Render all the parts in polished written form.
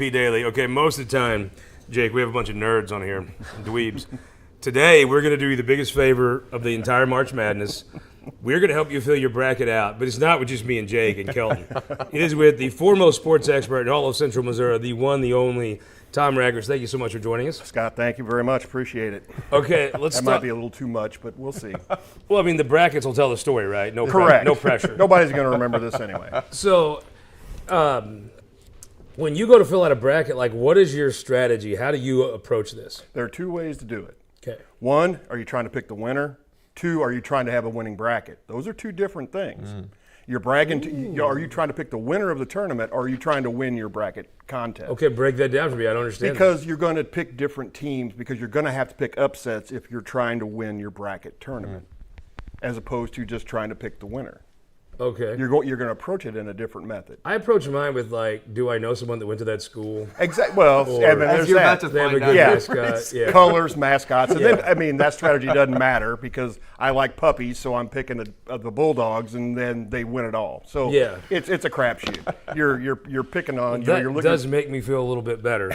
Pete Daly. Okay, most of the time, Jake, we have a bunch of nerds on here, dweebs. Today, we're going to do you the biggest favor of the entire March Madness. We're going to help you fill your bracket out, but it's not with just me and Jake and Kelton. It is with the foremost sports expert in all of Central Missouri, the one, the only, Tom Raggers. Thank you so much for joining us. Scott, thank you very much. Appreciate it. Okay, let's That might be a little too much, but we'll see. Well, I mean, the brackets will tell the story, right? No, Correct. No pressure. Nobody's going to remember this anyway. So, when you go to fill out a bracket, like, what is your strategy? How do you approach this? There are two ways to do it. Okay. One, are you trying to pick the winner? Two, are you trying to have a winning bracket? Those are two different things. You're bragging. Are you trying to pick the winner of the tournament, or are you trying to win your bracket contest? Okay, break that down for me. I don't understand. Because you're going to pick different teams, because you're going to have to pick upsets if you're trying to win your bracket tournament, as opposed to just trying to pick the winner. Okay. You're going to approach it in a different method. I approach mine with, like, do I know someone that went to that school? Exactly. Well, Or- I mean, there's you're that. about to They have a find good out. mascot. Yeah. Colors, mascots, and Yeah. then I mean that strategy doesn't matter because I like puppies, so I'm picking the Bulldogs, and then they win it all. So Yeah. it's a crapshoot. You're picking on. That You're looking. does make me feel a little bit better.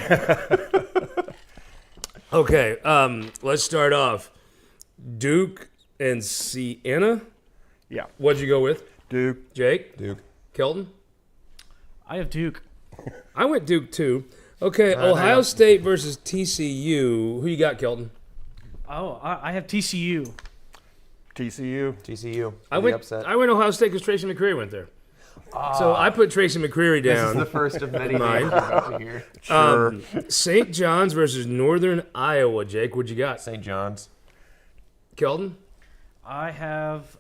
Okay, let's start off. Duke and Siena. Yeah, What'd you go with? Duke. Jake? Duke. Kelton? I have Duke. I went Duke too. Okay, Ohio State versus TCU. Who you got, Kelton? Oh, I have TCU. TCU. TCU. I The upset. went Ohio State because Tracy McCreary went there. So I put Tracy McCreary This is down. the first of many Mine. names we're about to hear. Sure. St. John's versus Northern Iowa. Jake, what'd you got? St. John's. Kelton? I have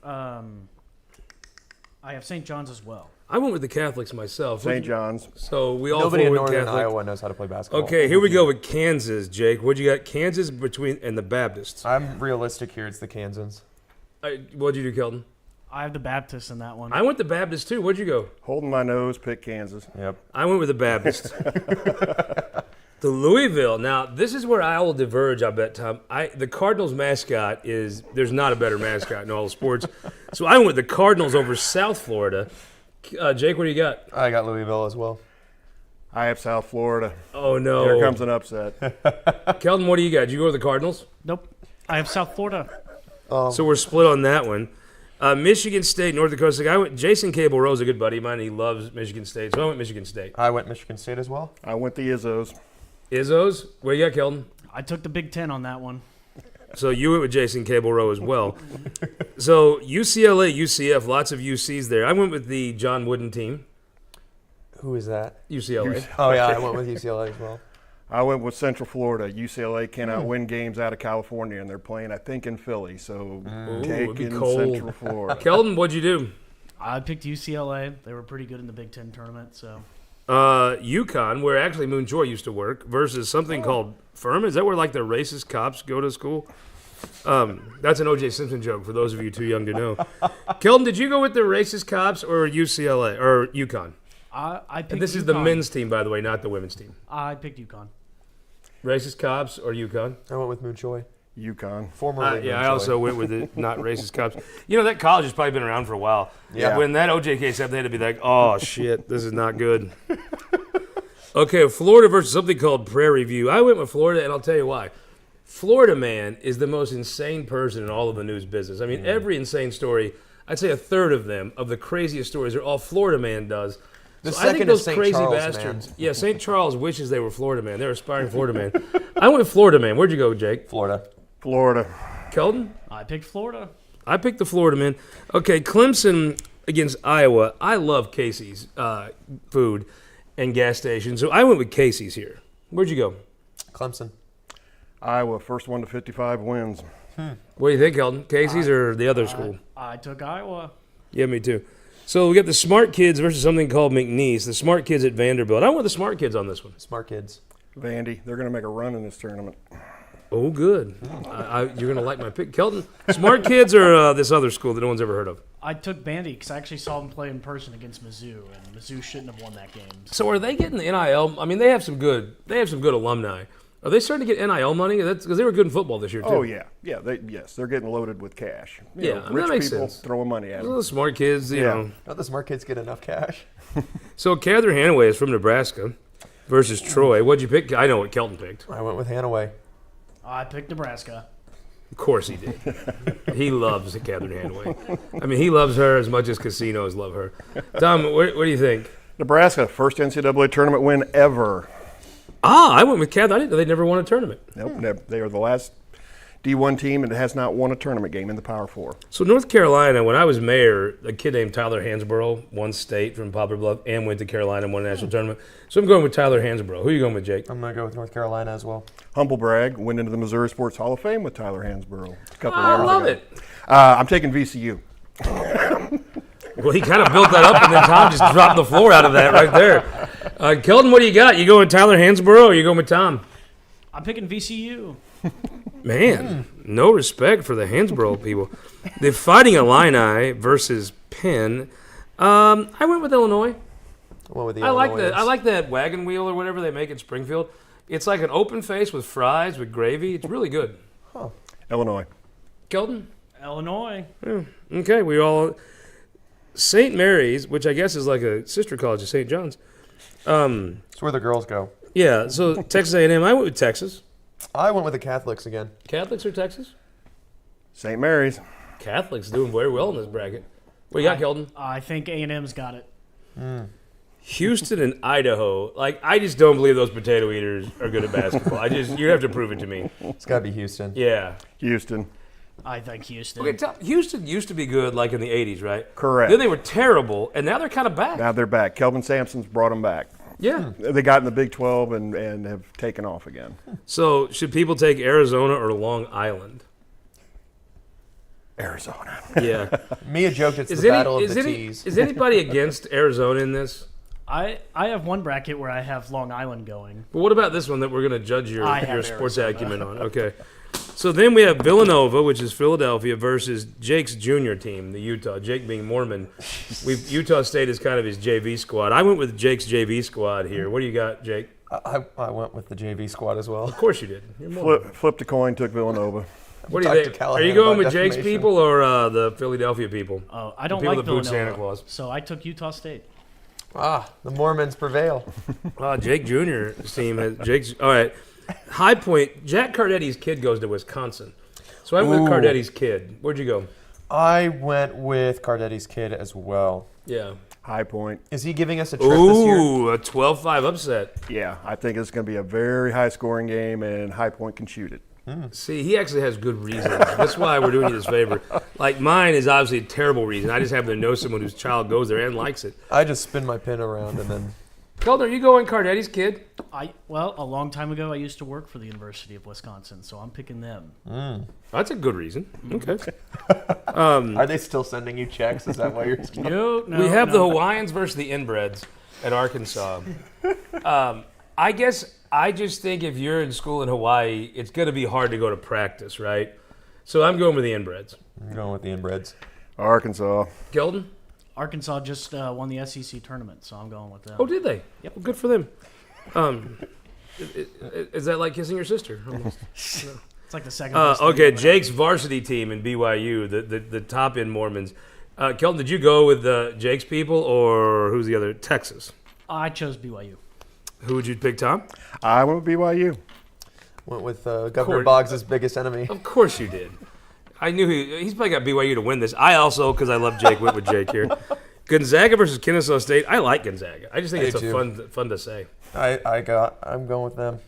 St. John's as well. I went with the Catholics myself. St. John's. So we all Nobody four in went Northern Catholic. Iowa knows how to play basketball. Okay, here we go with Kansas, Jake. What'd you got? Kansas and the Baptists. I'm realistic here. It's the Kansans. What'd you do, Kelton? I have the Baptists in that one. I went the Baptists too. What'd you go? Holding my nose, pick Kansas. Yep. I went with the Baptists. The Louisville. Now, this is where I will diverge, I bet, Tom. The Cardinals mascot there's not a better mascot in all of sports. So I went with the Cardinals over South Florida. Jake, what do you got? I got Louisville as well. I have South Florida. Oh, no. Here comes an upset. Kelton, what do you got? Did you go with the Cardinals? Nope. I have South Florida. So we're split on that one. Michigan State, North Dakota. Jason Cable Rowe's a good buddy of mine. He loves Michigan State, so I went Michigan State. I went Michigan State as well. I went the Izzos. Izzo's? What do you got, Kelton? I took the Big Ten on that one. So you went with Jason Cable Rowe as well. So UCLA, UCF, lots of UCs there. I went with the John Wooden team, Who is that? UCLA. Oh, yeah, I went with UCLA as well. I went with Central Florida. UCLA cannot win games out of California, and they're playing, I think, in Philly. So it'd be taking cold. Central Florida. Kelton, what'd you do? I picked UCLA. They were pretty good in the Big Ten tournament. So UConn, where actually Moon Choi used to work, versus something called Furman. Is that where like the racist cops go to school? That's an O.J. Simpson joke for those of you too young to know. Kelton, did you go with the racist cops or UCLA or UConn? I picked. And this is the UConn. men's team, by the way, not the women's team. I picked UConn. Racist cops or UConn? I went with Moon Choi. UConn. Formerly Yeah, Moon I Choi. also went with the not racist cops. You know, that college has probably been around for a while. Yeah. When that OJ case happened, they had to be like, oh, shit, this is not good. Okay, Florida versus something called Prairie View. I went with Florida, and I'll tell you why. Florida man is the most insane person in all of the news business. I mean, every insane story, I'd say a third of them, of the craziest stories, are all Florida man does. The So I think second those is St. crazy Charles, bastards. man. Yeah, St. Charles wishes they were Florida man. They're aspiring Florida man. I went with Florida man. Where'd you go, Jake? Florida. Florida. Kelton? I picked Florida. I picked the Florida man. Okay, Clemson against Iowa. I love Casey's food and gas station, so I went with Casey's here. Where'd you go? Clemson. Iowa, first one to 55 wins. What do you think, Kelton? Casey's or the other school? I took Iowa. Yeah, me too. So we got the smart kids versus something called McNeese. The smart kids at Vanderbilt. I want the smart kids on this one. Smart kids. Vandy, they're going to make a run in this tournament. Oh, good. You're going to like my pick. Kelton, smart kids or this other school that no one's ever heard of? I took Bandy because I actually saw them play in person against Mizzou, and Mizzou shouldn't have won that game. So are they getting the NIL? I mean, they have some good alumni. Are they starting to get NIL money? That's because they were good in football this year too. Oh yeah, they're getting loaded with cash. You know, I mean, rich that makes people sense. throwing money at Well, them. the smart kids, you Yeah. know. Don't the smart kids get enough cash? So Catherine Hanaway is from Nebraska. versus Troy. What'd you pick? I know what Kelton picked. I went with Hanaway. I picked Nebraska. Of course he did. He loves Catherine Hanaway. I mean, he loves her as much as casinos love her. Tom, what do you think? Nebraska, first NCAA tournament win ever. I went with Catherine. I didn't know they'd never won a tournament. Nope, they are the last D1 team and has not won a tournament game in the Power Four. So North Carolina, when I was mayor, a kid named Tyler Hansborough won state from Poplar Bluff and went to Carolina and won a national tournament. So I'm going with Tyler Hansborough. Who are you going with, Jake? I'm going to go with North Carolina as well. Humble brag, went into the Missouri Sports Hall of Fame with Tyler Hansborough a couple I years love ago. it. I'm taking VCU. Well, he kind of built that up, and then Tom just dropped the floor out of that right there. Kelton, what do you got? You going with Tyler Hansborough or you going with Tom? I'm picking VCU. Man, no respect for the Hansborough people. The Fighting Illini versus Penn. I went with Illinois. I went with the I Illinoisans. like that wagon wheel or whatever they make in Springfield. It's like an open face with fries with gravy. It's really good. Illinois. Kelton? Illinois. Okay, we all. St. Mary's, which I guess is like a sister college of St. John's. It's where the girls go. Yeah, so Texas A&M. I went with Texas. I went with the Catholics again. Catholics or Texas? St. Mary's. Catholics doing very well in this bracket. What you got, Kelton? I think A&M's got it. Houston and Idaho. Like, I just don't believe those potato eaters are good at basketball. You have to prove it to me. It's got to be Houston. Yeah. Houston. I think Houston. Okay, Houston used to be good, like in the '80s, right? Correct. Then they were terrible, and now they're kind of back. Now they're back. Kelvin Sampson's brought them back. Yeah. They got in the Big 12 and have taken off again. So, should people take Arizona or Long Island? Arizona. Yeah. Mia joked it's the battle of the T's. Is anybody against Arizona in this? I have one bracket where I have Long Island going. But what about this one that we're going to judge your I have sports Arizona. acumen on? Okay. So then we have Villanova, which is Philadelphia, versus Jake's junior team, the Utah. Jake being Mormon. Utah State is kind of his JV squad. I went with Jake's JV squad here. What do you got, Jake? I went with the JV squad as well. Of course you did. You're Mormon. Flipped a coin, took Villanova. What do you Talk to think? Are Callahan you going about with Jake's defamation. people or the Philadelphia people? Oh, I don't people like that boot Villanova, Santa Claus. so I took Utah State. The Mormons prevail. Jake Jr.'s team has Jake's. All right. High Point. Jack Cardetti's kid goes to Wisconsin. So I went with Cardetti's kid. Where'd you go? I went with Cardetti's kid as well. Yeah. High Point. Is he giving us a trip this year? Ooh, a 12-5 upset. Yeah, I think it's going to be a very high-scoring game, and High Point can shoot it. See, he actually has good reasons. That's why we're doing you this favor. Like, mine is obviously a terrible reason. I just happen to know someone whose child goes there and likes it. I just spin my pin around and then. Kelton, are you going Cardetti's kid? Well, a long time ago, I used to work for the University of Wisconsin, so I'm picking them. That's a good reason. Okay. Are they still sending you checks? Is that why you're? No, We have the Hawaiians versus the inbreds at Arkansas. I just think if you're in school in Hawaii, it's going to be hard to go to practice, right? So I'm going with the inbreds. I'm going with the inbreds. Arkansas. Kelton? Arkansas just won the SEC tournament, so I'm going with them. Oh, did they? Yep. Well, good for them. Is that like kissing your sister? Almost. It's like the second. best thing Okay, ever. Jake's varsity team in BYU, the top-end Mormons. Kelton, did you go with Jake's people or who's the other? Texas. I chose BYU. Who would you pick, Tom? I went with BYU. Went with Governor Court- Boggs' biggest enemy. Of course you did. I knew he's probably got BYU to win this. I also, because I love Jake, went with Jake here. Gonzaga versus Kennesaw State. I like Gonzaga. I just think I it's do fun to say. I'm going with them.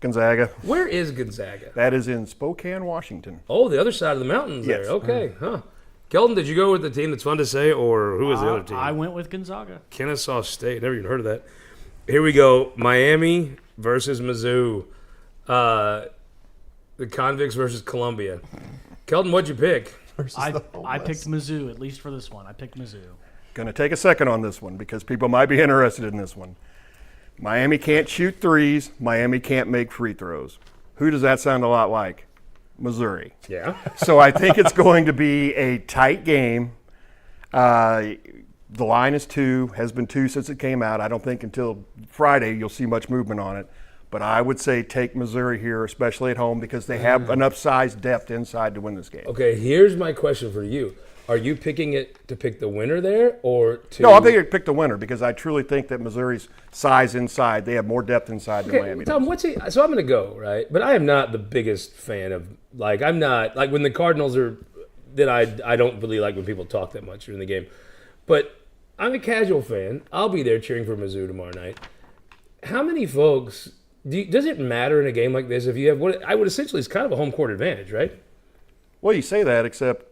Gonzaga. Where is Gonzaga? That is in Spokane, Washington. Oh, the other side of the mountains Yes. there. Okay, huh. Kelton, did you go with the team that's fun to say, or who was the other team? I went with Gonzaga. Kennesaw State. Never even heard of that. Here we go. Miami versus Mizzou. The Convicts versus Columbia. Kelton, what'd you pick? I picked Mizzou, at least for this one. I picked Mizzou. Going to take a second on this one because people might be interested in this one. Miami can't shoot threes. Miami can't make free throws. Who does that sound a lot like? Missouri. Yeah. So I think it's going to be a tight game. The line is 2, has been 2 since it came out. I don't think until Friday you'll see much movement on it. But I would say take Missouri here, especially at home, because they have enough size depth inside to win this game. Okay, here's my question for you. Are you picking it to pick the winner there, or to? No, I think I'd pick the winner because I truly think that Missouri's size inside, they have more depth inside than Miami Tom, does. so I'm going to go, right? But I am not the biggest fan of, I'm not, when the Cardinals are, then I don't really like when people talk that much during the game. But I'm a casual fan. I'll be there cheering for Mizzou tomorrow night. How many folks, does it matter in a game like this if you have what I would essentially is kind of a home court advantage, right? Well, you say that, except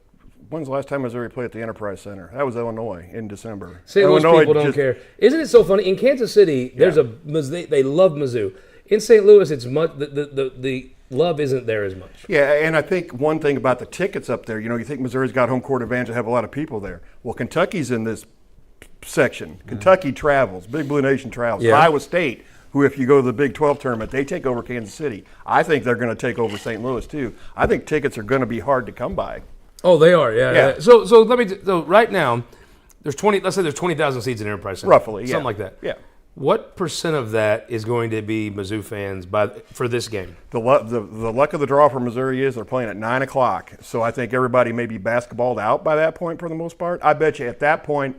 when's the last time Missouri played at the Enterprise Center? That was Illinois in December. St. Louis Illinois people don't care. Isn't it so funny? In Kansas City, there's they love Mizzou. In St. Louis, it's much the love isn't there as much. Yeah, and I think one thing about the tickets up there, you think Missouri's got home court advantage and have a lot of people there. Well, Kentucky's in this section. Kentucky travels. Big Blue Nation travels. Yeah. Iowa State, who if you go to the Big 12 tournament, they take over Kansas City. I think they're going to take over St. Louis too. I think tickets are going to be hard to come by. Oh, they are, yeah. Yeah. So right now, let's say there's 20,000 seats in Enterprise Center. Roughly, yeah. Something like that. Yeah. What percent of that is going to be Mizzou fans for this game? The luck of the draw for Missouri is they're playing at 9 o'clock. So I think everybody may be basketballed out by that point for the most part. I bet you at that point,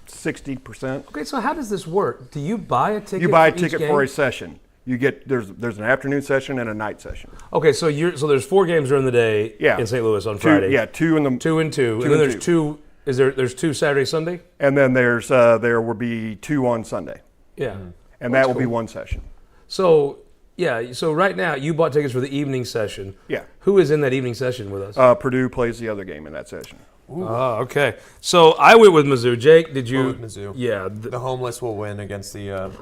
60%. Okay, so how does this work? Do you buy a ticket? You buy a for each ticket game? for a session. You get there's an afternoon session and a night session. Okay, so there's 4 games during the day in St. Louis on Friday. Two in the 2 and 2. And then there's 2. There's 2 Saturday, Sunday? And then there will be 2 on Sunday. Yeah. And that will be one session. So right now you bought tickets for the evening session. Yeah. Who is in that evening session with us? Purdue plays the other game in that session. Oh, okay. So I went with Mizzou. Jake, did you? With Mizzou. Yeah. The homeless will win against the,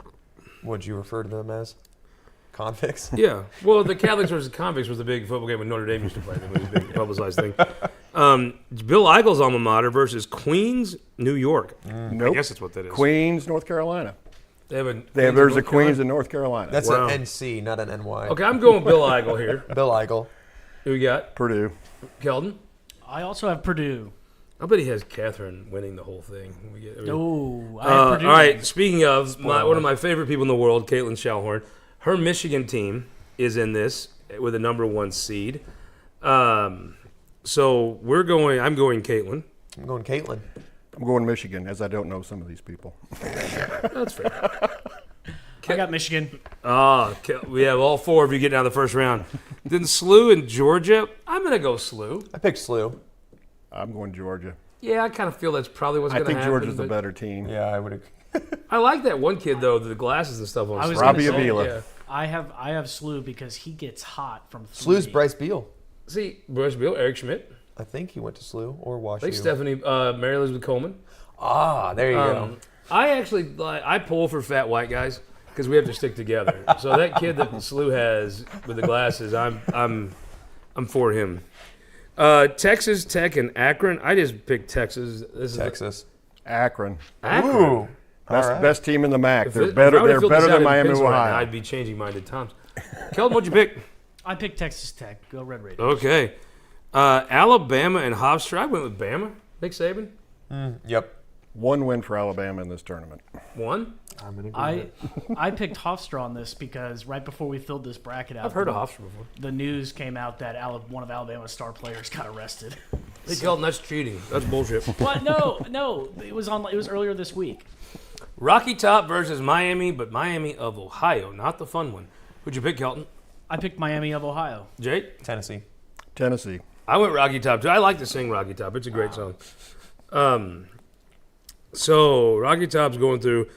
what'd you refer to them as? Convicts? Yeah. Well, the Catholics versus convicts was the big football game when Notre Dame used to play them. It was a big publicized thing. Bill Eigels' alma mater versus Queens, New York. Nope. I guess that's what that is. Queens, North Carolina. There's a Queens in North Carolina. That's Wow. an NC, not an NY. Okay, I'm going Bill Eigel here. Bill Eigel. Who we got? Purdue. Keldon? I also have Purdue. I bet he has Catherine winning the whole thing. Oh, I have Purdue. All right, speaking of, one of my favorite people in the world, Caitlin Schallhorn, her Michigan team is in this with a number 1 seed. So I'm going Caitlin. I'm going Caitlin. I'm going Michigan, as I don't know some of these people. That's fair. I got Michigan. We have all 4 of you getting out of the first round. Then SLU and Georgia. I'm going to go SLU. I picked SLU. I'm going Georgia. Yeah, I kind of feel that's probably what's going to I happen. think Georgia's the better team. Yeah, I would agree. I like that one kid, though, the glasses and stuff on. I was Robbie gonna say, Avila. Yeah. I have SLU because he gets hot from 3. SLU's Bryce Beal. See, Bruce Beal, Eric Schmidt. I think he went to SLU or I WashU. think Stephanie, Mary Elizabeth Coleman. There you go. I actually I pull for fat white guys because we have to stick together. So that kid that SLU has with the glasses, I'm for him. Texas Tech and Akron. I just picked Texas. This is Texas. Akron. Akron. Ooh. Best team in the MAC. They're If I better. would've They're filled this better out than in Miami, pencil right now, Ohio. I'd be changing mine at times. Keldon, what'd you pick? I picked Texas Tech. Go Red Raiders. Okay. Alabama and Hofstra. I went with Bama. Nick Saban. Yep. 1 win for Alabama in this tournament. 1. I'm in agreement. I picked Hofstra on this because right before we filled this bracket out, I've heard of Hofstra before. the news came out that one of Alabama's star players got arrested. Hey, Keldon, that's cheating. That's bullshit. What? No. It was earlier this week. Rocky Top versus Miami, but Miami of Ohio, not the fun one. Who'd you pick, Kelton? I picked Miami of Ohio. Jake? Tennessee. Tennessee. I went Rocky Top too. I like to sing Rocky Top. It's a great song. So Rocky Top's going through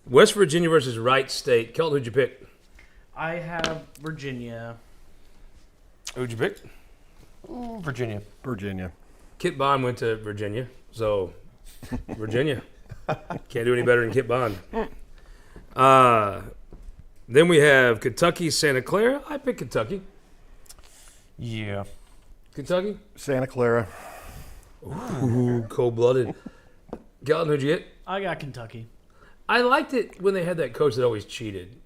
West Virginia versus Wright State. Kelton, who'd you pick? I have Virginia. Who'd you pick? Virginia. Virginia. Kit Bond went to Virginia, so Virginia. Can't do any better than Kit Bond. Then we have Kentucky, Santa Clara. I picked Kentucky. Yeah. Kentucky? Santa Clara. Ooh, cold-blooded. Kelton, who'd you get? I got Kentucky. I liked it when they had that coach that always cheated.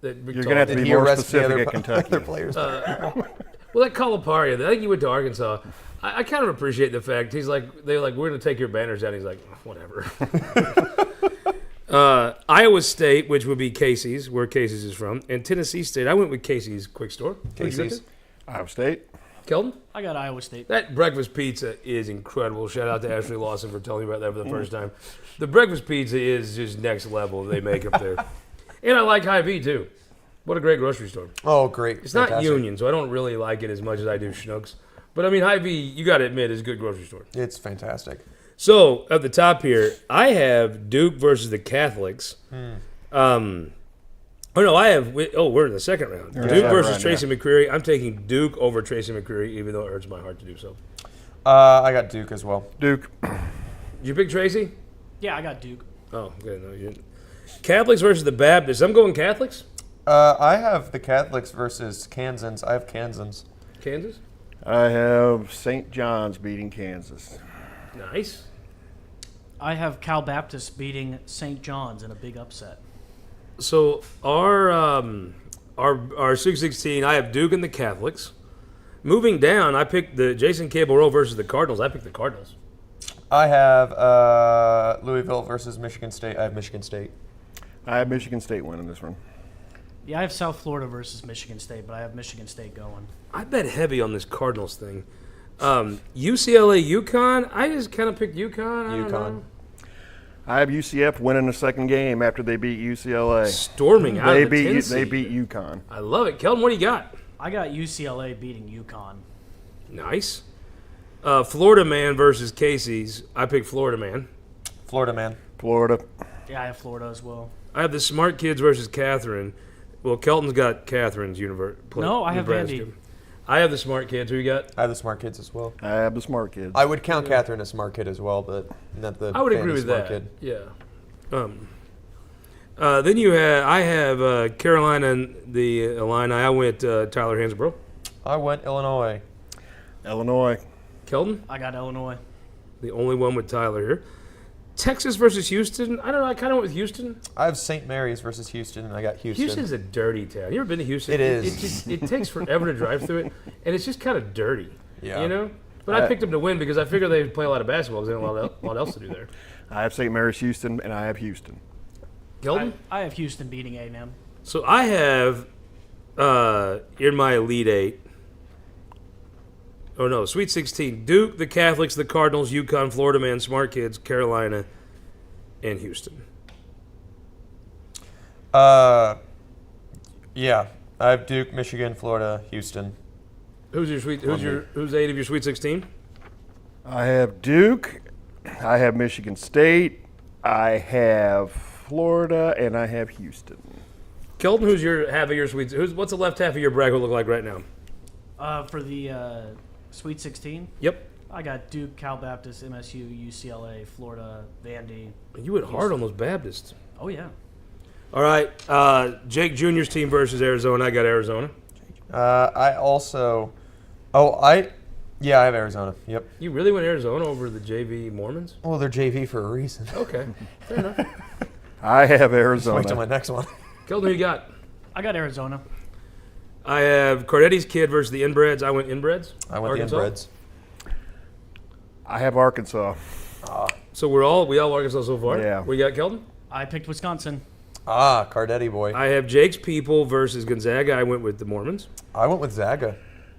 You're You're going to have to Did be he more arrest the specific other, at Kentucky. other players? Well, that Calipari, I think he went to Arkansas. I kind of appreciate the fact they're like, we're going to take your banners down. He's like, whatever. Iowa State, which would be Casey's, where Casey's is from, and Tennessee State. I went with Casey's Quick Store. Casey's. Iowa State. Kelton? I got Iowa State. That breakfast pizza is incredible. Shout out to Ashley Lawson for telling me about that for the first time. The breakfast pizza is just next level they make up there. And I like Hy-Vee, too. What a great grocery store. Oh, great. It's not Union, so I don't really like it as much as I do Schnucks. But, I mean, Hy-Vee, you got to admit, is a good grocery store. It's fantastic. So, at the top here, I have Duke versus the Catholics. We're in the second round. in the Duke second versus round, Tracy McCreary. I'm taking Duke over Tracy McCreary, even though it hurts my heart to do so. I got Duke as well. Duke. Did you pick Tracy? Yeah, I got Duke. Oh, okay. No, you didn't. Catholics versus the Baptists. I'm going Catholics. I have the Catholics versus Kansans. I have Kansans. Kansas. I have St. John's beating Kansas. Nice. I have Cal Baptist beating St. John's in a big upset. So our Sweet 16, I have Duke and the Catholics. Moving down, I picked the Jason Cable Rowe versus the Cardinals. I picked the Cardinals. I have Louisville versus Michigan State. I have Michigan State. I have Michigan State winning this one. Yeah, I have South Florida versus Michigan State, but I have Michigan State going. I bet heavy on this Cardinals thing. UCLA, UConn. I just kind of picked UConn. I don't know. I have UCF winning the second game after they beat UCLA. Storming out of the 10 seed. They beat UConn. I love it. Kelton, what do you got? I got UCLA beating UConn. Nice. Florida Man versus Casey's. I picked Florida Man. Florida man. Florida. Yeah, I have Florida as well. I have the Smart Kids versus Catherine. Well, Kelton's got Catherine's No, I have Nebraska. Vandy. I have the Smart Kids. Who you got? I have the smart kids as well. I have the smart kids. I would count Catherine a smart kid as well, but not the. I would Vandy agree with smart that. Kid. Yeah. Then I have Carolina and the Illini. I went Tyler Hansbrough. I went Illinois. Illinois. Kelton, I got Illinois. the only one with Tyler here. Texas versus Houston. I don't know. I kind of went with Houston. I have St. Mary's versus Houston, and I got Houston. Houston's a dirty town. You ever been to Houston? It is. It takes forever to drive through it, and it's just kind of dirty. Yeah. You know? But I picked them to win because I figured they'd play a lot of basketball because they had a lot else to do there. I have St. Mary's Houston, and I have Houston. Kelton? I have Houston beating A&M. So I have in my Elite Eight. Oh no, Sweet 16: Duke, the Catholics, the Cardinals, UConn, Florida Man, Smart Kids, Carolina, and Houston. Yeah. I have Duke, Michigan, Florida, Houston. Who's eight of your Sweet 16? I have Duke. I have Michigan State. I have Florida, and I have Houston. Kelton, who's your half of your Sweet? What's the left half of your bracket look like right now? For the Sweet 16, Yep. I got Duke, Cal Baptist, MSU, UCLA, Florida, Vandy. You went hard on those Baptists. Oh, yeah. All right, Jake Jr.'s team versus Arizona. I got Arizona. I also. I have Arizona. Yep. You really went Arizona over the JV Mormons? Well, they're JV for a reason. Okay, fair enough. I have Wait till Arizona. my next one. Kelton, who you got? I got Arizona. I have Cardetti's kid versus the Inbreds. I went Inbreds. I went Arkansas. the Inbreds. I have Arkansas. So we all Arkansas so far. Yeah. What you got, Kelton? I picked Wisconsin. Cardetti boy. I have Jake's people versus Gonzaga. I went with the Mormons. I went with Zaga.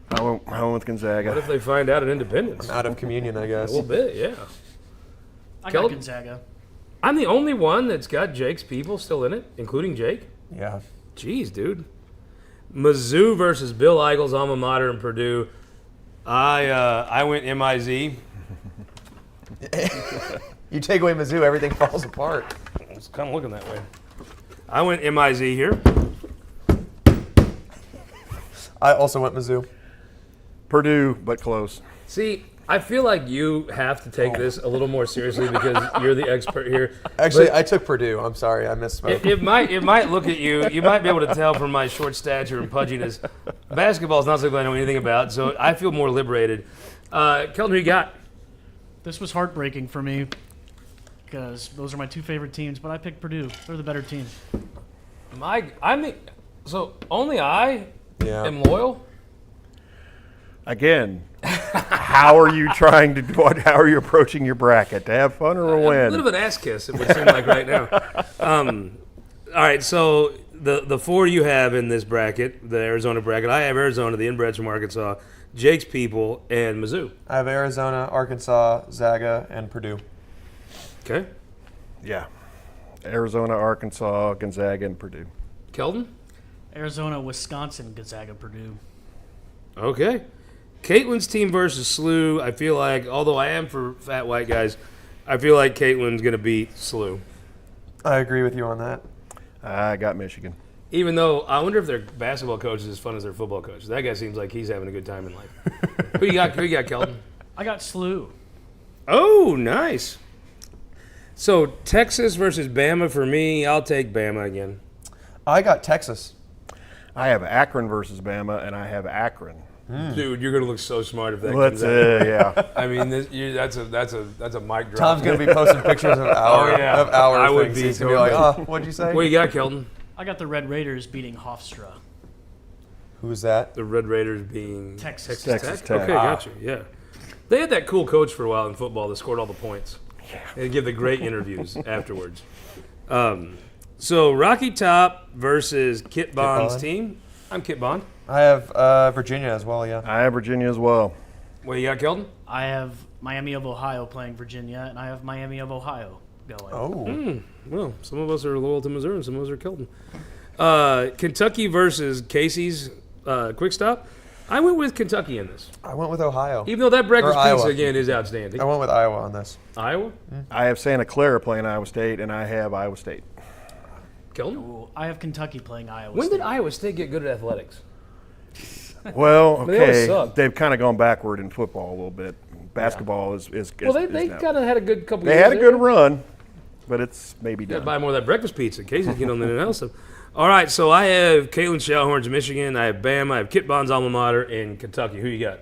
I went with What Gonzaga. if they find out at Independence? Out of communion, I guess. A little bit, yeah. I Kelton? got Gonzaga. I'm the only one that's got Jake's people still in it, including Jake. Yeah. Jeez, dude. Mizzou versus Bill Eigels, alma mater, in Purdue. I went MIZ. You take away Mizzou, everything falls apart. It's kind of looking that way. I went MIZ here. I also went Mizzou. Purdue, but close. See, I feel like you have to take this a little more seriously because you're the expert here. Actually, But I took Purdue. I'm sorry, I misspoke. it might look at you. You might be able to tell from my short stature and pudginess. Basketball is not something I know anything about, so I feel more liberated. Kelton, who you got? This was heartbreaking for me because those are my two favorite teams, but I picked Purdue. They're the better team. So only I Yeah. am loyal. Again, how are you trying to how are you approaching your bracket? To have fun or a A win? bit of an ass kiss, it would seem like right now. All right, so the four you have in this bracket, the Arizona bracket, I have Arizona, the Inbreds from Arkansas, Jake's people, and Mizzou. I have Arizona, Arkansas, Zaga, and Purdue. Okay. Yeah. Arizona, Arkansas, Gonzaga, and Purdue. Keldon? Arizona, Wisconsin, Gonzaga, Purdue. Okay. Caitlin's team versus SLU. I feel like, although I am for fat white guys, I feel like Caitlin's going to beat SLU. I agree with you on that. I got Michigan. Even though I wonder if their basketball coach is as fun as their football coach. That guy seems like he's having a good time in life. Who you got, Keldon? I got SLU. Oh, nice. So Texas versus Bama for me. I'll take Bama again. I got Texas. I have Akron versus Bama, and I have Akron. Dude, you're gonna look so smart if that Let's, comes out. yeah. I mean, that's a mic drop. Tom's going to be posting pictures of our, yeah. of our I would things. be He's going to be like, totally. what'd you say? What you got, Keldon? I got the Red Raiders beating Hofstra. Who's that? The Red Raiders being Texas Texas Tech. Okay, gotcha. Yeah, they had that cool coach for a while in football that scored all the points. Yeah, and give the great interviews afterwards. So Rocky Top versus Kit Bond's Bond. team. I'm Kit Bond. I have Virginia as well, yeah. I have Virginia as well. What you got, Keldon? I have Miami of Ohio playing Virginia, and I have Miami of Ohio going. Oh. Well, some of us are loyal to Missouri, and some of us are Keldon. Kentucky versus Casey's Quick Stop. I went with Kentucky in this, I went with Ohio. even though that breakfast Or pizza Iowa. again is outstanding. I went with Iowa on this. Iowa, I have Santa Clara playing Iowa State, and I have Iowa State. Keldon. Ooh, I have Kentucky playing Iowa When State. did Iowa State get good at athletics? Well, They always okay, suck. they've kind of gone backward in football a little bit. Basketball is Well, they is now- kind of had a good couple. They years had a there. good run, but it's maybe Got to done. buy more of that breakfast pizza. Casey's getting on the Nelson. All right, so I have Caitlin Shellhorns, Michigan. I have Bama. I have Kit Bond's alma mater in Kentucky. Who you got?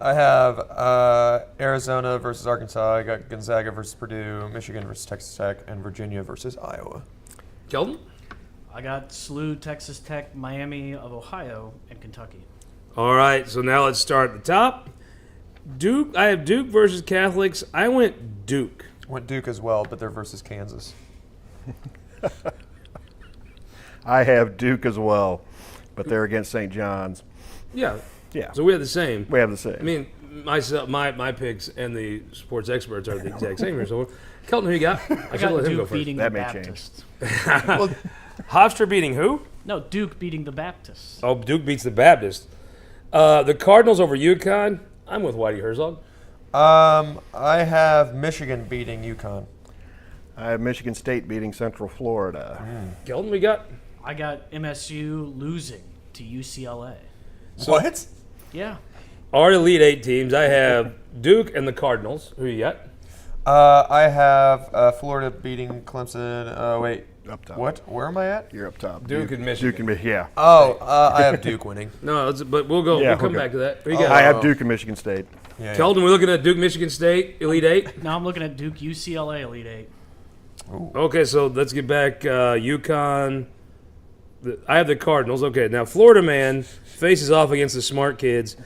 I have Arizona versus Arkansas. I got Gonzaga versus Purdue, Michigan versus Texas Tech, and Virginia versus Iowa. Keldon? I got SLU, Texas Tech, Miami of Ohio, and Kentucky. All right, so now let's start at the top. Duke. I have Duke versus Catholics. I went Duke. Went Duke as well, but they're versus Kansas. I have Duke as well, but they're against St. John's. Yeah. Yeah, So we have the same. we have the same. I mean, my picks and the sports experts are the exact same here. So, Kelton, who you got? I should got let him go Duke first. beating That the may change. Baptists. Hofstra beating who? No, Duke beating the Baptists. Oh, Duke beats the Baptist. The Cardinals over UConn. I'm with Whitey Herzog. I have Michigan beating UConn. I have Michigan State beating Central Florida. Kelton, we got. I got MSU losing to UCLA. What? Yeah. Our Elite Eight teams. I have Duke and the Cardinals. Who you got? I have Florida beating Clemson. Wait. Up top. What? Where am I at? You're up top. Duke and Michigan. Duke and yeah. Oh, I have Duke winning. No, but we'll go. Yeah, we'll come okay. back to that. Who you got? I have Duke and Michigan State. Yeah, yeah. Kelton, we're looking at Duke, Michigan State, Elite Eight. Now I'm looking at Duke, UCLA, Elite Eight. Okay, so let's get back. UConn. I have the Cardinals. Okay, now Florida man faces off against the smart kids.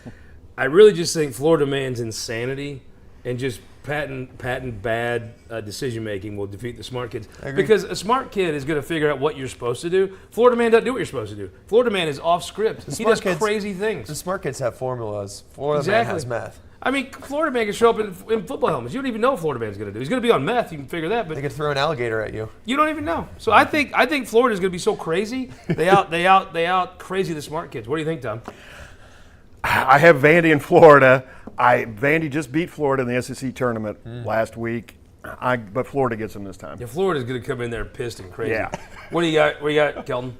I really just think Florida man's insanity and just patent bad decision making will defeat the smart kids. agree. Because a smart kid is going to figure out what you're supposed to do. Florida man doesn't do what you're supposed to do. Florida man is off script. He smart does kids- crazy The things. smart kids have formulas. Florida Exactly. man has math. I mean, Florida man can show up in football helmets. You don't even know what Florida man's going to do. He's going to be on meth. You can figure that, but They could throw an alligator at you. you don't even know. So I think Florida's going to be so crazy. They out crazy the smart kids. What do you think, Tom? I have Vandy in Florida. Vandy just beat Florida in the SEC tournament last week. But Florida gets them this time. Yeah, Florida's going to come in there pissed and crazy. Yeah. What do you got? What do you got, Kelton?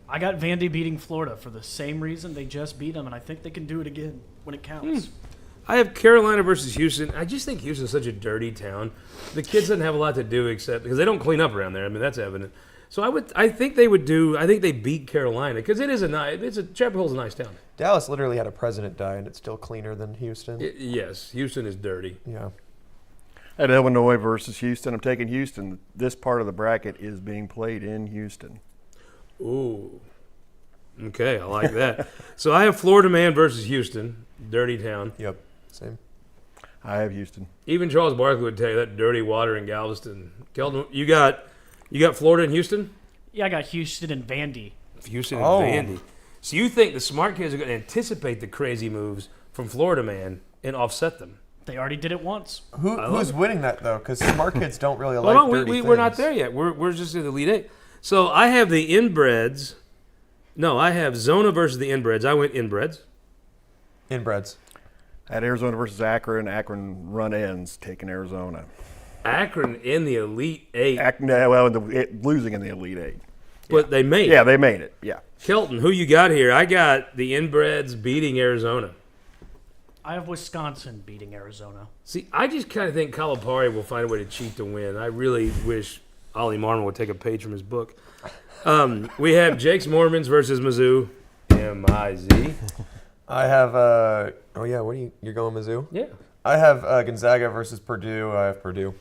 I got Vandy beating Florida for the same reason they just beat them, and I think they can do it again when it counts. I have Carolina versus Houston. I just think Houston's such a dirty town. The kids doesn't have a lot to do except because they don't clean up around there. I mean, that's evident. So I think they beat Carolina because Chapel Hill's a nice town. Dallas literally had a president die, and it's still cleaner than Houston. Yes, Houston is dirty. Yeah. At Illinois versus Houston, I'm taking Houston. This part of the bracket is being played in Houston. Ooh. Okay, I like that. So I have Florida man versus Houston, dirty town. Yep. Same. I have Houston. Even Charles Barkley would tell you that dirty water in Galveston. Kelton, you got Florida and Houston? Yeah, I got Houston and Vandy. Houston and Oh. Vandy. So you think the smart kids are going to anticipate the crazy moves? from Florida Man and offset them. They already did it once. Who's winning that though? Because smart kids don't really Well, like no, dirty we're not things. there yet. We're just in the Elite Eight. So I have the inbreds. No, I have Zona versus the inbreds. I went inbreds. Inbreds. At Arizona versus Akron, Akron run ends taking Arizona. Akron in the Elite Eight. Losing in the Elite Eight. But they made it. Yeah, they made it. Yeah. Kelton, who you got here? I got the inbreds beating Arizona. I have Wisconsin beating Arizona. See, I just kind of think Calipari will find a way to cheat to win. I really wish Ollie Marmon would take a page from his book. We have Jake's Mormons versus Mizzou. M-I-Z. I have. You're going Mizzou? Yeah. I have Gonzaga versus Purdue. I have Purdue.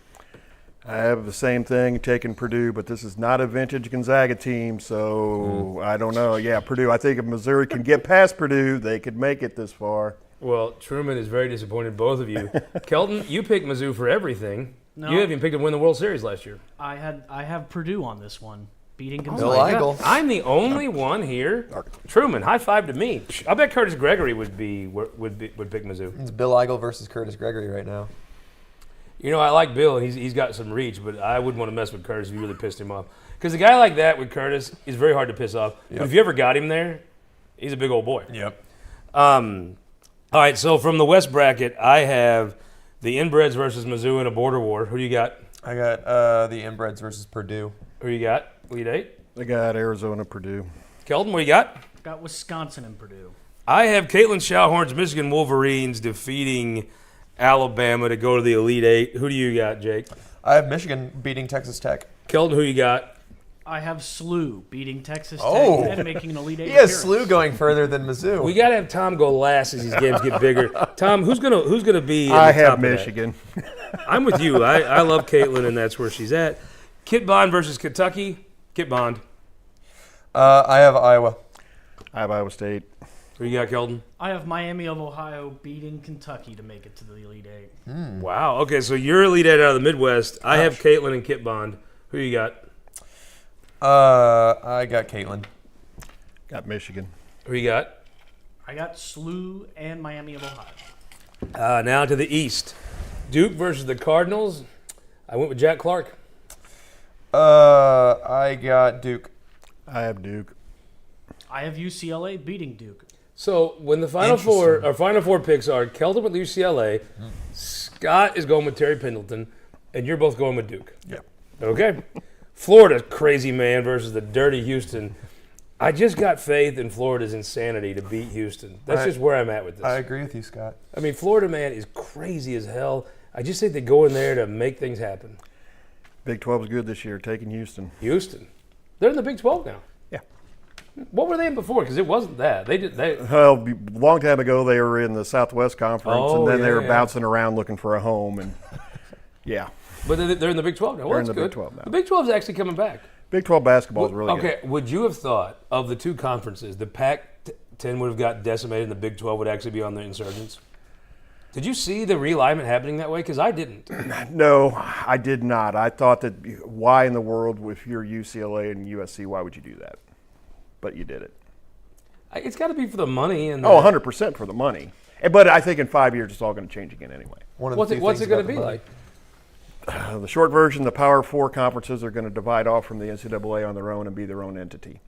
I have the same thing, taking Purdue, but this is not a vintage Gonzaga team, so I don't know. Yeah, Purdue. I think if Missouri can get past Purdue, they could make it this far. Well, Truman is very disappointed in both of you. Kelton, you picked Mizzou for everything. No. You haven't even picked them to win the World Series last year. I have Purdue on this one, beating Bill Gonzaga. Eigel. I'm the only one here. Truman, high five to me. I bet Curtis Gregory would pick Mizzou. It's Bill Eigel versus Curtis Gregory right now. You know, I like Bill, and he's got some reach, but I wouldn't want to mess with Curtis if you really pissed him off. Because a guy like that with Curtis is very hard to piss off. Yep. But if you ever got him there, he's a big old boy. Yep. All right, so from the West bracket, I have the inbreds versus Mizzou in a border war. Who do you got? I got the inbreds versus Purdue. Who you got? Elite Eight? They got Arizona, Purdue. Kelton, what you got? Got Wisconsin and Purdue. I have Caitlin Schauhorn's Michigan Wolverines defeating Alabama to go to the Elite Eight. Who do you got, Jake? I have Michigan beating Texas Tech. Kelton, who you got? I have SLU beating Texas Oh. Tech and making an Elite Eight He has appearance. SLU going further than Mizzou. We got to have Tom go last as these games get bigger. Tom, who's gonna be? I at the top have of that? Michigan. I'm with you. I love Caitlin, and that's where she's at. Kit Bond versus Kentucky. Kit Bond. I have Iowa. I have Iowa State. Who you got, Kelton? I have Miami of Ohio beating Kentucky to make it to the Elite Eight. Wow. Okay, so you're Elite Eight out of the Midwest. I have Caitlin and Kit Bond. Who you got? I got Caitlin. Got Michigan. Who you got? I got SLU and Miami of Ohio. Now to the East. Duke versus the Cardinals. I went with Jack Clark. I got Duke. I have Duke. I have UCLA beating Duke. So when the Final Four picks are Kelton with UCLA, Scott is going with Terry Pendleton, and you're both going with Duke. Yep. Okay. Florida, crazy man versus the dirty Houston. I just got faith in Florida's insanity to beat Houston. That's just where I'm at with this. I agree with you, Scott. I mean, Florida, man, is crazy as hell. I just think they go in there to make things happen. Big 12 is good this year, taking Houston. Houston. They're in the Big 12 now. Yeah. What were they in before? Because it wasn't that. They Well, a long time ago, they were in the Southwest Conference, Oh, and then they yeah, were yeah. bouncing around looking for a home. And yeah, But they're in the Big 12 now. Well, They're in that's the Big good. 12 now. The Big 12 is actually coming back. Big 12 basketball is really Okay, would you have thought of the two conferences, the Pac-10 would have got decimated and the Big 12 would actually be on the insurgents? Did you see the realignment happening that way? Because I didn't. good. No, I did not. I thought that why in the world, if you're UCLA and USC, why would you do that? But you did it. It's got to be for the money. And Oh, 100% for the money. But I think in 5 years, it's all going to change again anyway. What's it going to be like? The short version, the Power Four conferences are going to divide off from the NCAA on their own and be their own entity.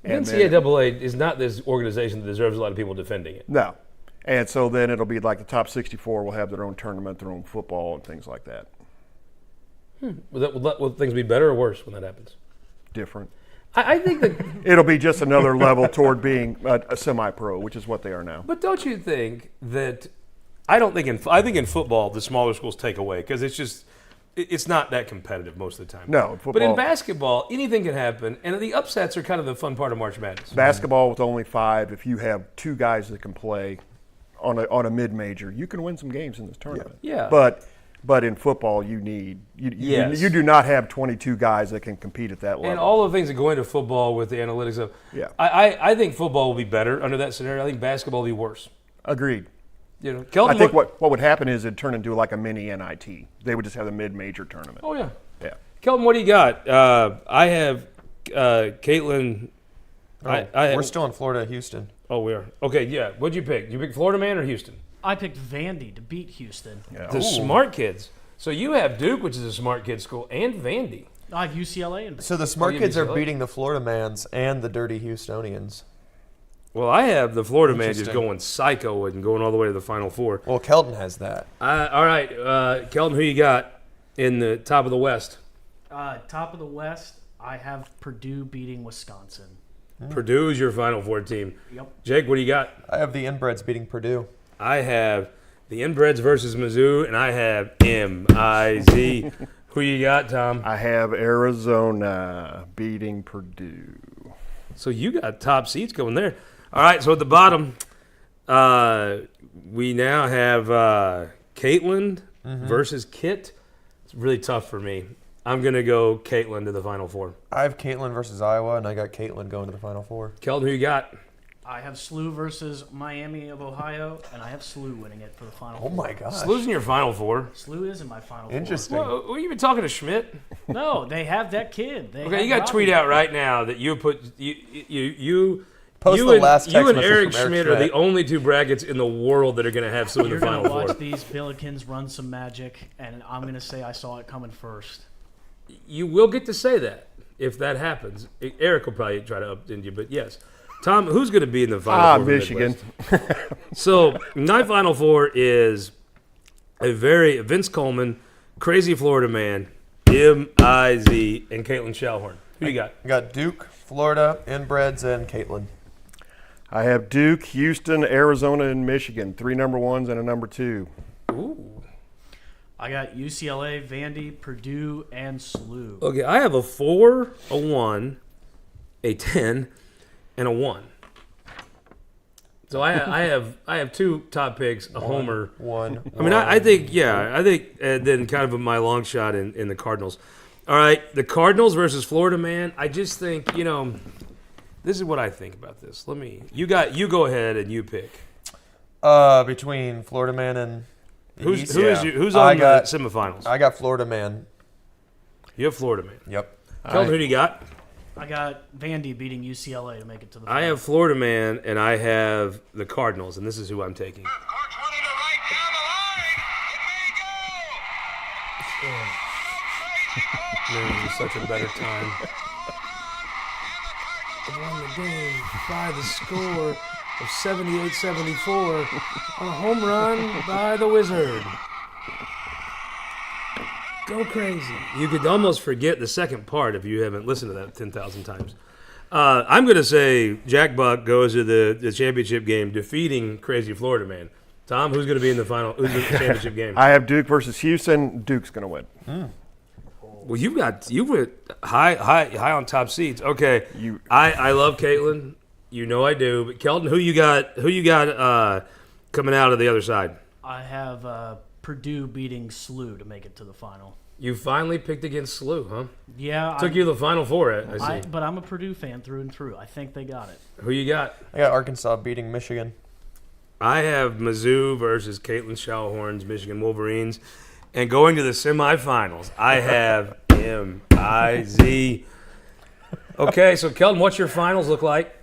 The And then- NCAA is not this organization that deserves a lot of people defending it. No. And so then it'll be like the top 64 will have their own tournament, their own football, and things like that. Will things be better or worse when that happens? Different. I think that, It'll be just another level toward being a semi-pro, which is what they are now. but don't you think that? I think in football the smaller schools take away because it's not that competitive most of the time. No, football. But in basketball, anything can happen, and the upsets are kind of the fun part of March Madness. Basketball with only 5, if you have 2 guys that can play on a mid-major, you can win some games in this tournament. Yeah. But in football, you Yes. do not have 22 guys that can compete at that level. And all the things that go into football with the analytics of, Yeah. I think football will be better under that scenario. I think basketball will be worse. Agreed. You know, Kelton, I think what would happen is it'd turn into like a mini NIT. They would just have a mid-major tournament. Oh yeah, Yeah. Kelton, what do you got? I have Caitlin. We're still in Florida, Houston. Oh, we are. Okay, yeah. What'd you pick? Did you pick Florida Man or Houston? I picked Vandy to beat Houston. Yeah. The smart kids. So you have Duke, which is a smart kid school, and Vandy. I have UCLA and So the smart you kids are UCLA? beating the Florida Mans and the dirty Houstonians. Well, I have the Florida Man just Interesting. going psycho and going all the way to the Final Four. Well, Kelton has that. All right, Kelton, who you got in the top of the West? top of the West. I have Purdue beating Wisconsin. Purdue is your Final Four team. Yep. Jake, what do you got? I have the inbreds beating Purdue. I have the Inbreds versus Mizzou, and I have MIZ. Who you got, Tom? I have Arizona beating Purdue. So you got top seats going there. All right, so at the bottom, we now have Caitlin versus Kit. It's really tough for me. I'm going to go Caitlin to the Final Four. I have Caitlin versus Iowa, and I got Caitlin going to the Final Four. Kelton, who you got? I have SLU versus Miami of Ohio, and I have SLU winning it for the final. Oh my gosh. Losing your Final Four. SLU is in my final. Interesting. Well, were you even talking to Schmidt? Four. No, they have that kid. They Okay, have you got to Robbie. tweet out right now that you put you. Post you the and, last you text and message Eric from Eric Schmidt are the Schmidt. only two brackets in the world that are going to have SLU in the You're Final gonna Four. watch these Billikens run some magic, and I'm gonna say I saw it coming first. You will get to say that if that happens. Eric will probably try to upend you, but yes. Tom, who's going to be in the Final Four? for Michigan. Midwest? So my Final Four is a very Vince Coleman, crazy Florida man, M-I-Z, and Caitlin Shalhorn. Who you got? I got Duke, Florida, inbreds, and Caitlin. I have Duke, Houston, Arizona, and Michigan. 3 number ones and a number 2. Ooh. I got UCLA, Vandy, Purdue, and SLU. Okay, I have a 4, a 1, a 10, and a 1. So I have 2 top picks, a homer. One. I mean, I think then kind of my long shot in the Cardinals. All right, the Cardinals versus Florida Man. I just think, this is what I think about this. You go ahead and you pick. Between Florida Man and the East, Who's I on the got- semifinals? I got Florida Man. You have Florida Man. Yep. Kelton, who do you got? I got Vandy beating UCLA to make it to the. I final. have Florida Man, and I have the Cardinals, and this is who I'm taking. Cork running to right down the line. It may go. Crazy Man, it was such a better time. Won the game by the score of 78-74 on a home run by the Wizard. Go crazy. You could almost forget the second part if you haven't listened to that 10,000 times. I'm going to say Jack Buck goes to the championship game defeating Crazy Florida Man. Tom, who's going to be in the championship game? I have Duke versus Houston. Duke's going to win. Well, you went high on top seats. Okay, I love Caitlin. You know I do. But Kelton, who you got coming out of the other side? I have Purdue beating SLU to make it to the final. You finally picked against SLU, huh? Yeah, Took you to the Final Four, I see. but I'm a Purdue fan through and through. I think they got it. Who you got? I got Arkansas beating Michigan. I have Mizzou versus Caitlin Shalhorn's Michigan Wolverines. And going to the semifinals, I have M-I-Z. Okay, so Kelton, what's your finals look like?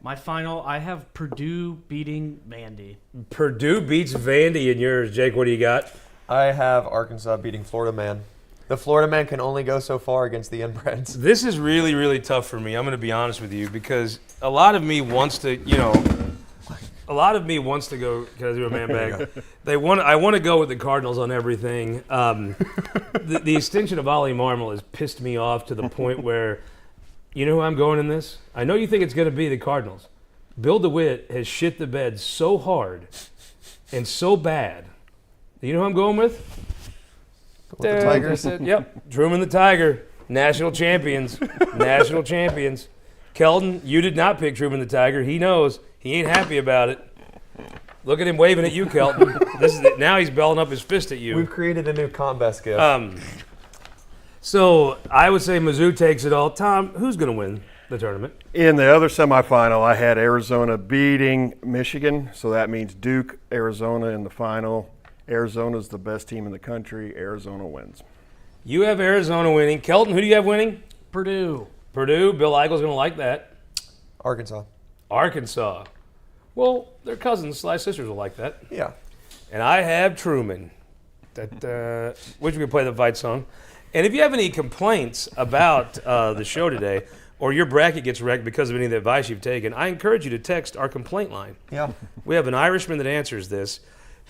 My final, I have Purdue beating Vandy. Purdue beats Vandy in yours. Jake, what do you got? I have Arkansas beating Florida Man. The Florida Man can only go so far against the inbreds. This is really, really tough for me. I'm going to be honest with you because a lot of me wants to, go. Can I do a man bag? I want to go with the Cardinals on everything. The extension of Ollie Marmol has pissed me off to the point where, you know who I'm going in this? I know you think it's going to be the Cardinals. Bill DeWitt has shit the bed so hard and so bad. You know who I'm going with? With the Tigers? Yep, Truman the Tiger, national champions, national champions. Kelton, you did not pick Truman the Tiger. He knows. He ain't happy about it. Look at him waving at you, Kelton. Now he's belling up his fist at you. We've created a new combat gift. So I would say Mizzou takes it all. Tom, who's going to win the tournament? In the other semifinal, I had Arizona beating Michigan. So that means Duke, Arizona in the final. Arizona's the best team in the country. Arizona wins. You have Arizona winning. Kelton, who do you have winning? Purdue. Purdue. Bill Eichel's going to like that. Arkansas. Arkansas. Well, their cousins, Sly sisters, will like that. Yeah. And I have Truman. Wish we could play the fight song. And if you have any complaints about the show today, or your bracket gets wrecked because of any of the advice you've taken, I encourage you to text our complaint line. Yeah. We have an Irishman that answers this.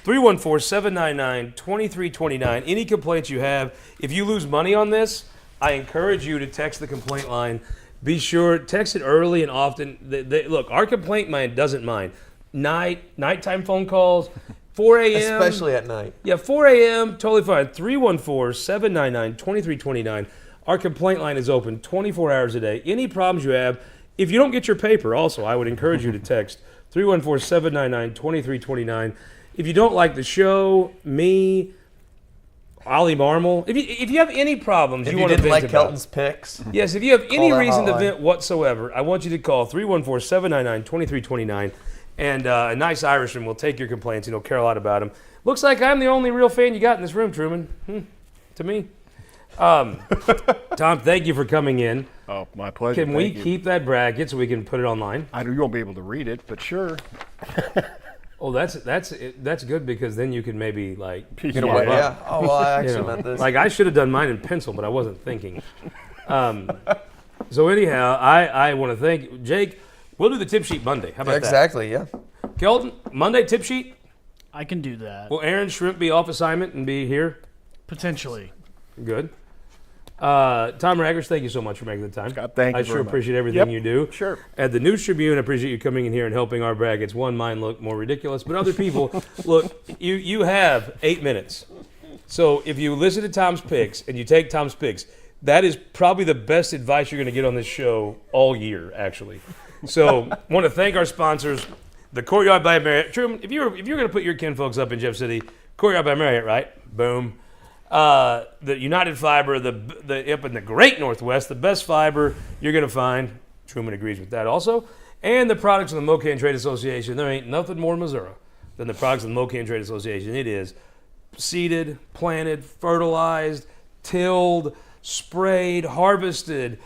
314-799-2329. Any complaints you have. If you lose money on this, I encourage you to text the complaint line. Be sure, text it early and often. Look, our complaint line doesn't mind. Nighttime phone calls, 4 a.m. Especially at night. Yeah, 4 a.m., totally fine. 314-799-2329. Our complaint line is open 24 hours a day. Any problems you have, if you don't get your paper, also, I would encourage you to text 314-799-2329. If you don't like the show, me, Ollie Marmol, if you have any problems If you you want to didn't vent like about, Kelton's picks, yes, if you have any that reason to hotline. vent whatsoever, I want you to call 314-799-2329, and a nice Irishman will take your complaints and he'll care a lot about them. Looks like I'm the only real fan you got in this room, Truman, to me. Tom, thank you for coming in. Oh, my pleasure. Can we Thank you. keep that bracket so we can put it online? You won't be able to read it, but sure. Oh, that's good because then you can maybe like get Yeah. away. up. Yeah. Oh, well, I You actually know, meant this. like I should have done mine in pencil, but I wasn't thinking. So anyhow, I want to thank Jake. We'll do the tip sheet Monday. How about Exactly, yeah. that? Kelton, Monday tip sheet. I can do that. Will Aaron Shrimp be off assignment and be here? Potentially. Good. Tom Raggers, thank you so much for making the time. Scott, thank you I very sure much. appreciate everything Yep, you do. sure. At the News Tribune, I appreciate you coming in here and helping our brackets. One, mine look more ridiculous, but other people, look, you have 8 minutes. So if you listen to Tom's picks and you take Tom's picks, that is probably the best advice you're going to get on this show all year, actually. So I want to thank our sponsors, the Courtyard by Marriott. Truman, if you're going to put your kinfolks up in Jeff City, Courtyard by Marriott, right? Boom. The United Fiber, the up in the Great Northwest, the best fiber you're going to find. Truman agrees with that also. And the products of the Mocan Trade Association. There ain't nothing more Missouri than the products of the Mocan Trade Association. It is seeded, planted, fertilized, tilled, sprayed, harvested,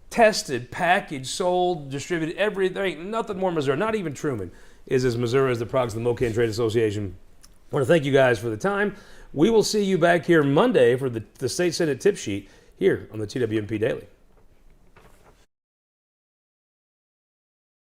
tested, packaged, sold, distributed. There ain't nothing more Missouri. Not even Truman is as Missouri as the products of the Mocan Trade Association. I want to thank you guys for the time. We will see you back here Monday for the State Senate tip sheet here on the TWMP Daily.